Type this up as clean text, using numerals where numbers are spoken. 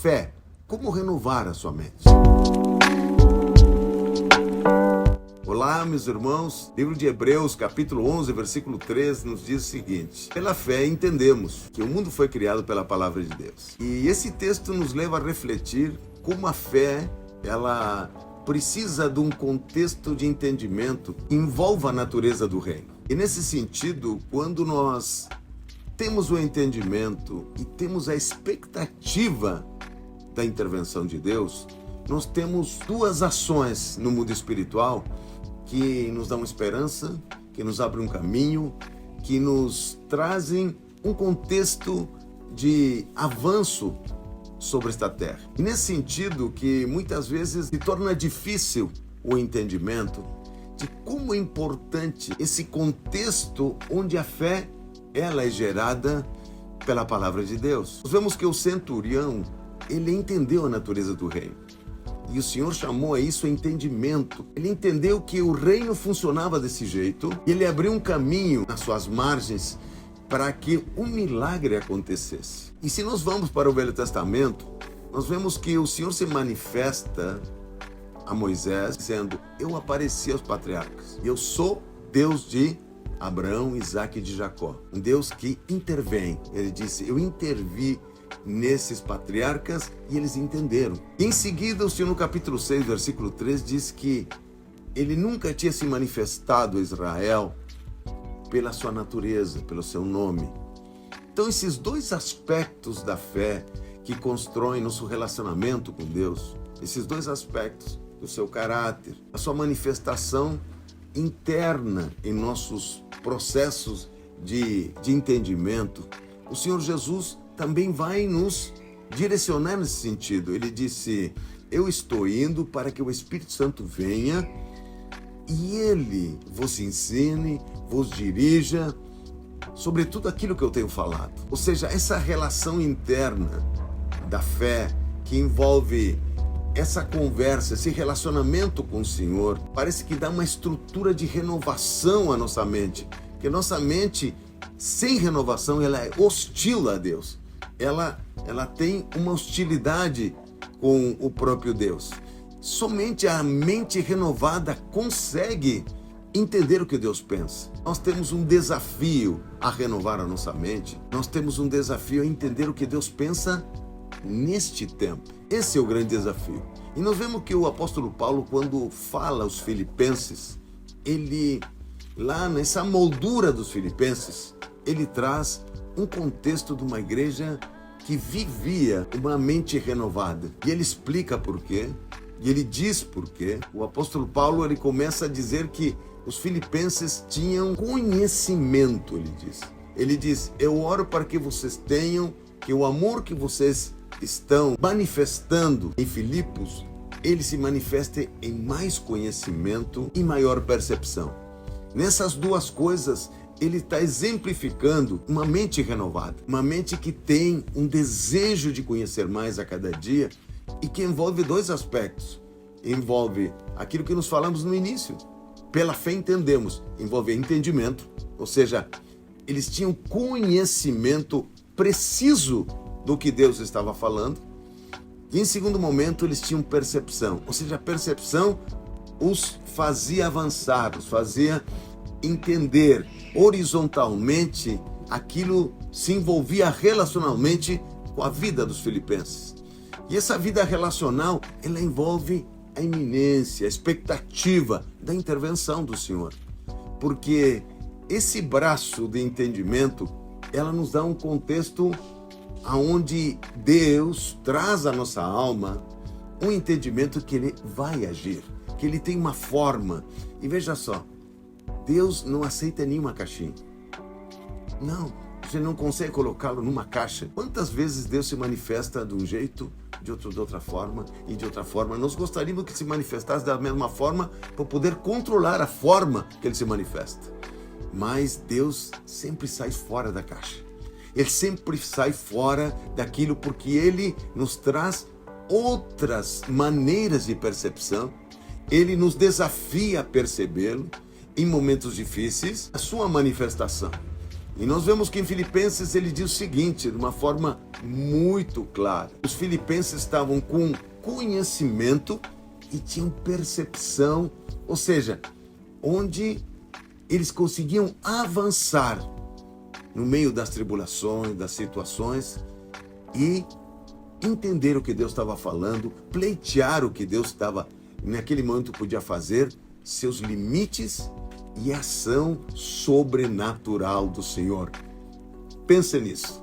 fé. Como renovar a sua mente? Olá, meus irmãos. Livro de Hebreus, capítulo 11, versículo 3, nos diz o seguinte: pela fé entendemos que o mundo foi criado pela palavra de Deus. E esse texto nos leva a refletir como a fé, ela precisa de um contexto de entendimento que envolva a natureza do reino. E nesse sentido, quando nós temos o entendimento e temos a expectativa da intervenção de Deus, nós temos duas ações no mundo espiritual que nos dão esperança, que nos abrem um caminho, que nos trazem um contexto de avanço sobre esta terra. E nesse sentido que muitas vezes se torna difícil o entendimento de como é importante esse contexto onde a fé ela é gerada pela palavra de Deus. Nós vemos que o centurião, ele entendeu a natureza do reino. E o Senhor chamou a isso entendimento. Ele entendeu que o reino funcionava desse jeito e ele abriu um caminho nas suas margens para que um milagre acontecesse. E se nós vamos para o Velho Testamento, nós vemos que o Senhor se manifesta a Moisés dizendo: eu apareci aos patriarcas. Eu sou Deus de Abraão, Isaque e de Jacó. Um Deus que intervém. Ele disse: eu intervi nesses patriarcas e eles entenderam. E em seguida, o Senhor no capítulo 6, versículo 3, diz que ele nunca tinha se manifestado a Israel pela sua natureza, pelo seu nome. Então, esses dois aspectos da fé que constroem nosso relacionamento com Deus, esses dois aspectos do seu caráter, a sua manifestação interna em nossos processos de entendimento, o Senhor Jesus também vai nos direcionar nesse sentido. Ele disse: eu estou indo para que o Espírito Santo venha e ele vos ensine, vos dirija sobre tudo aquilo que eu tenho falado. Ou seja, essa relação interna da fé que envolve essa conversa, esse relacionamento com o Senhor, parece que dá uma estrutura de renovação à nossa mente. Porque nossa mente, sem renovação, ela é hostil a Deus. Ela tem uma hostilidade com o próprio Deus. Somente a mente renovada consegue entender o que Deus pensa. Nós temos um desafio a renovar a nossa mente. Nós temos um desafio a entender o que Deus pensa neste tempo. Esse é o grande desafio. E nós vemos que o apóstolo Paulo, quando fala aos filipenses, ele, lá nessa moldura dos filipenses, ele traz um contexto de uma igreja que vivia uma mente renovada. E ele explica por quê, e ele diz por quê. O apóstolo Paulo, ele começa a dizer que os filipenses tinham conhecimento, ele diz. Ele diz: eu oro para que vocês tenham, que o amor que vocês estão manifestando em Filipos, ele se manifeste em mais conhecimento e maior percepção. Nessas duas coisas, ele está exemplificando uma mente renovada, uma mente que tem um desejo de conhecer mais a cada dia e que envolve dois aspectos. Envolve aquilo que nos falamos no início. Pela fé entendemos. Envolve entendimento, ou seja, eles tinham conhecimento preciso do que Deus estava falando. E em segundo momento, eles tinham percepção, ou seja, a percepção os fazia avançar, os fazia entender horizontalmente aquilo, se envolvia relacionalmente com a vida dos filipenses. E essa vida relacional, ela envolve a iminência, a expectativa da intervenção do Senhor. Porque esse braço de entendimento, ela nos dá um contexto aonde Deus traz à nossa alma um entendimento que ele vai agir, que ele tem uma forma. E veja só, Deus não aceita nenhuma caixinha. Não, você não consegue colocá-lo numa caixa. Quantas vezes Deus se manifesta de um jeito, de outra forma e de outra forma? Nós gostaríamos que se manifestasse da mesma forma para poder controlar a forma que ele se manifesta. Mas Deus sempre sai fora da caixa. Ele sempre sai fora daquilo porque ele nos traz outras maneiras de percepção. Ele nos desafia a percebê-lo em momentos difíceis, a sua manifestação. E nós vemos que em Filipenses ele diz o seguinte, de uma forma muito clara. Os filipenses estavam com conhecimento e tinham percepção, ou seja, onde eles conseguiam avançar no meio das tribulações, das situações e entender o que Deus estava falando, pleitear o que Deus estava, naquele momento, podia fazer, seus limites e a ação sobrenatural do Senhor. Pense nisso.